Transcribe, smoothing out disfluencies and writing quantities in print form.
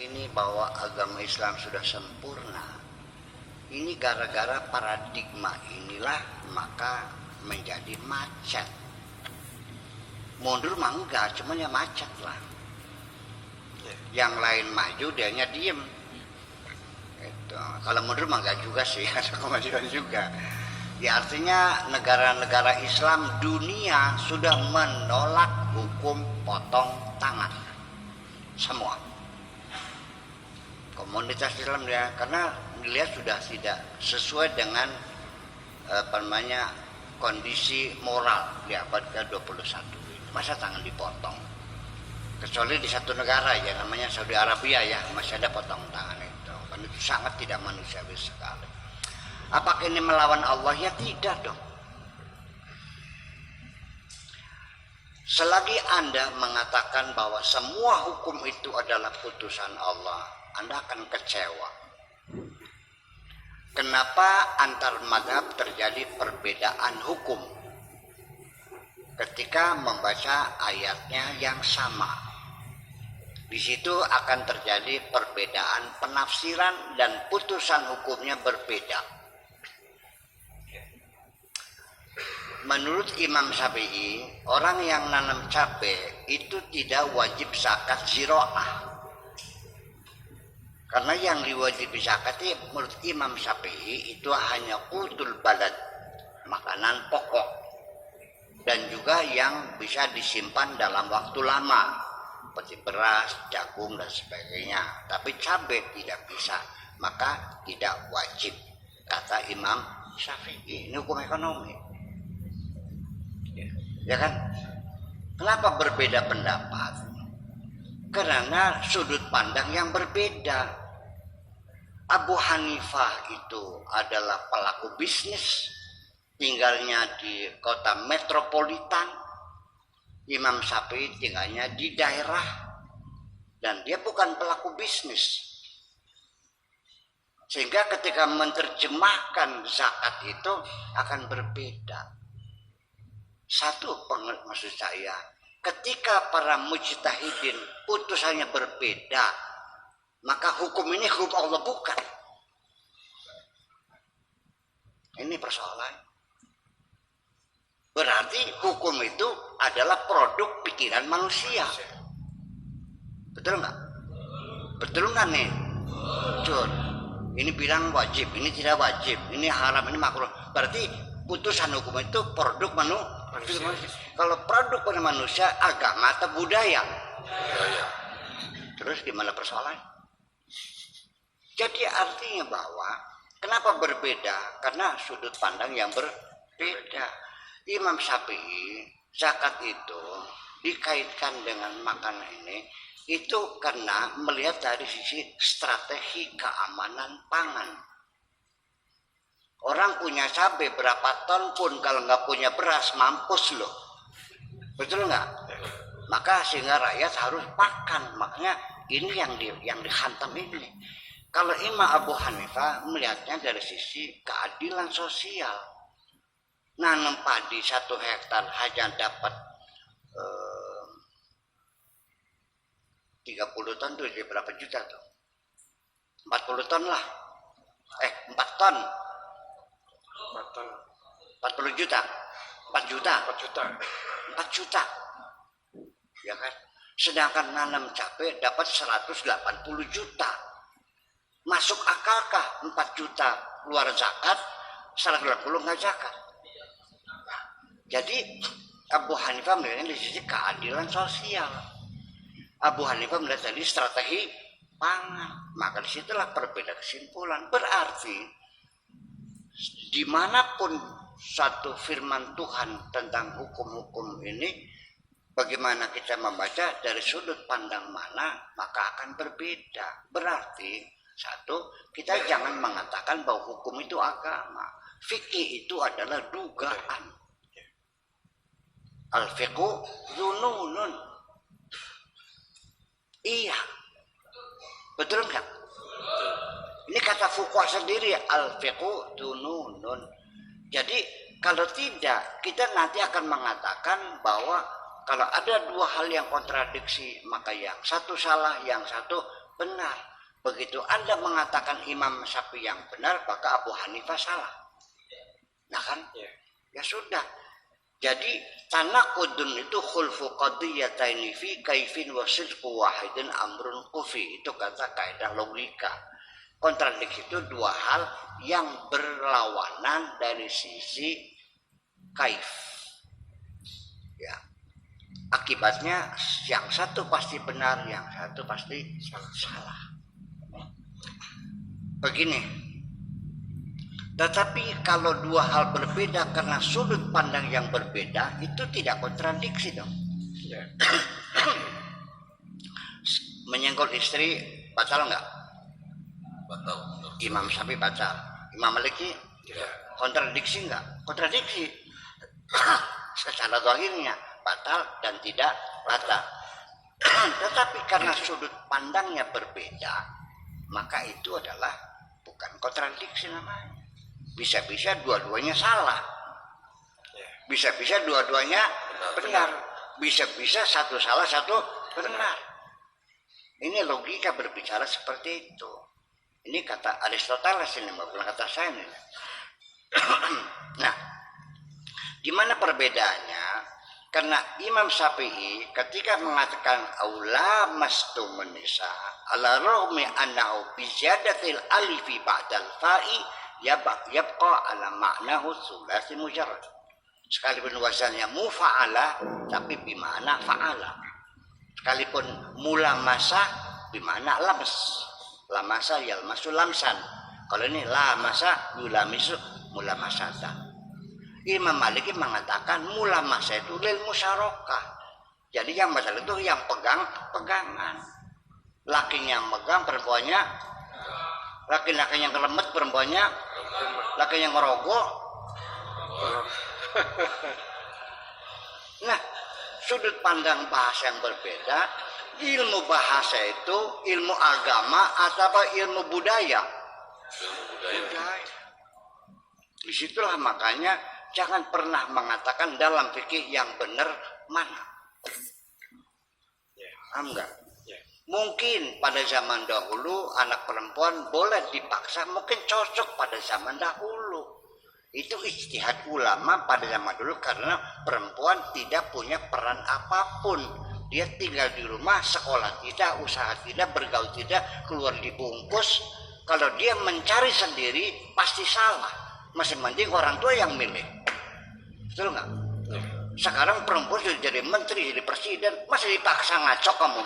ini bahwa agama Islam sudah sempurna, ini gara-gara paradigma inilah maka menjadi macet. Mundur mah enggak, cuman ya macet lah. Yang lain maju, dianya diem. Gitu. Kalau mundur mah enggak juga sih, ada kemajuan juga. Ya artinya negara-negara Islam dunia sudah menolak hukum potong tangan. Semua. Komunitas Islam ya, karena dilihat sudah tidak sesuai dengan kondisi moral di abad ke-21. Masa tangan dipotong? Kecuali di satu negara ya, namanya Saudi Arabia ya, masih ada potong tangan itu. Kan itu sangat tidak manusiawi sekali. Apakah ini melawan Allah? Ya tidak dong. Selagi Anda mengatakan bahwa semua hukum itu adalah putusan Allah, Anda akan kecewa. Kenapa antar mazhab terjadi perbedaan hukum ketika membaca ayatnya yang sama? Di situ akan terjadi perbedaan penafsiran dan putusan hukumnya berbeda. Menurut Imam Syafi'i, orang yang nanam cabai itu tidak wajib zakat ziro'ah. Karena yang diwajibi zakat menurut Imam Syafi'i itu hanya qutul balad, makanan pokok. Dan juga yang bisa disimpan dalam waktu lama, seperti beras, jagung, dan sebagainya. Tapi cabai tidak bisa, maka tidak wajib, kata Imam Syafi'i. Ini hukum ekonomi. Ya kan? Kenapa berbeda pendapat? Karena sudut pandang yang berbeda. Abu Hanifah itu adalah pelaku bisnis, tinggalnya di kota metropolitan. Imam Syafi'i tinggalnya di daerah dan dia bukan pelaku bisnis. Sehingga ketika menerjemahkan zakat itu akan berbeda. Satu maksud saya, ketika para mujtahidin putusannya berbeda, maka hukum ini hukum Allah bukan. Ini persoalan. Berarti hukum itu adalah produk pikiran manusia. Betul nggak? Betul nggak nih? Betul. Ini bilang wajib, ini tidak wajib, ini haram, ini makruh. Berarti putusan hukum itu produk manusia. Kalau produk pada manusia, agama atau budaya? Terus gimana persoalan? Jadi artinya bahwa kenapa berbeda? Karena sudut pandang yang berbeda. Imam Syafi'i zakat itu dikaitkan dengan makanan ini itu karena melihat dari sisi strategi keamanan pangan. Orang punya cabai berapa ton pun kalau nggak punya beras mampus loh. Betul nggak? Maka sehingga rakyat harus makan. Makanya ini yang dihantam ini. Kalau Imam Abu Hanifah melihatnya dari sisi keadilan sosial. Nanam padi 1 hektar hanya dapat 30 ton tuh jadi berapa juta tuh? 40 ton lah. 4 ton. 40 juta. 4 juta. 4 juta. Ya kan? Sedangkan nanam cabai dapat 180 juta. Masuk akalkah 4 juta keluar zakat, 180 nggak zakat? Jadi Abu Hanifah melihatnya dari sisi keadilan sosial. Abu Hanifah melihat dari strategi pangan. Maka disitulah berbeda kesimpulan. Berarti dimanapun satu firman Tuhan tentang hukum-hukum ini, bagaimana kita membaca dari sudut pandang mana, maka akan berbeda. Berarti satu, kita jangan mengatakan bahwa hukum itu agama. Fikih itu adalah dugaan. Al-fiqhu dzununun. Iya. Betul enggak? Ini kata fuqaha sendiri, al-fiqhu dzununun. Jadi kalau tidak, kita nanti akan mengatakan bahwa kalau ada dua hal yang kontradiksi, maka yang satu salah, yang satu benar. Begitu Anda mengatakan Imam Syafi'i yang benar, maka Abu Hanifah salah. Nah kan? Ya sudah. Jadi tanaqudun itu khulfu qadiyataini fi kaifin wa sidqu wahidin amrun kufi. Itu kata kaidah logika. Kontradiksi itu dua hal yang berlawanan dari sisi kaif. Ya. Akibatnya yang satu pasti benar, yang satu pasti salah. Begini. Tetapi kalau dua hal berbeda karena sudut pandang yang berbeda, itu tidak kontradiksi dong. Menyenggol istri batal enggak? Batal. Imam Syafi'i batal. Imam Maliki kontradiksi enggak? Kontradiksi. Secara zahirnya batal dan tidak batal. Tetapi karena sudut pandangnya berbeda, maka itu adalah bukan kontradiksi namanya. Bisa-bisa dua-duanya salah. Bisa-bisa dua-duanya benar. Bisa-bisa satu salah, satu benar. Ini logika berbicara seperti itu. Ini kata Aristoteles ini, bukan kata saya ini. Nah, di mana perbedaannya? Karena Imam Syafi'i ketika mengatakan aula mastumun nisa ala ragmi annahu bi ziyadatil alifi ba'dal fa'i yabqa ala ma'nahu tsulats mujarrad. Sekalipun wazannya mufa'ala tapi bimana fa'ala. Sekalipun mulamasa bimana lamas. Lamasa yalmasu lamsan. Kalau ini lamasa yulamisu mulamasatan. Imam Maliki mengatakan mulamasa itu lil musyarakah. Jadi yang masalah itu yang pegangan. Lakinya megang, perempuannya laki-laki yang kelemet, perempuannya laki yang ngerogok. Nah, sudut pandang bahasa yang berbeda. Ilmu bahasa itu ilmu agama atau ilmu budaya? Budaya. Disitulah makanya jangan pernah mengatakan dalam fikih yang benar mana. Enggak. Mungkin pada zaman dahulu anak perempuan boleh dipaksa, mungkin cocok pada zaman dahulu. Itu ijtihad ulama pada zaman dulu karena perempuan tidak punya peran apapun. Dia tinggal di rumah, sekolah tidak, usaha tidak, bergaul tidak, keluar dibungkus. Kalau dia mencari sendiri pasti salah. Masih mending orang tua yang milih. Betul nggak? Sekarang perempuan sudah jadi menteri, jadi presiden, masih dipaksa ngacok kamu.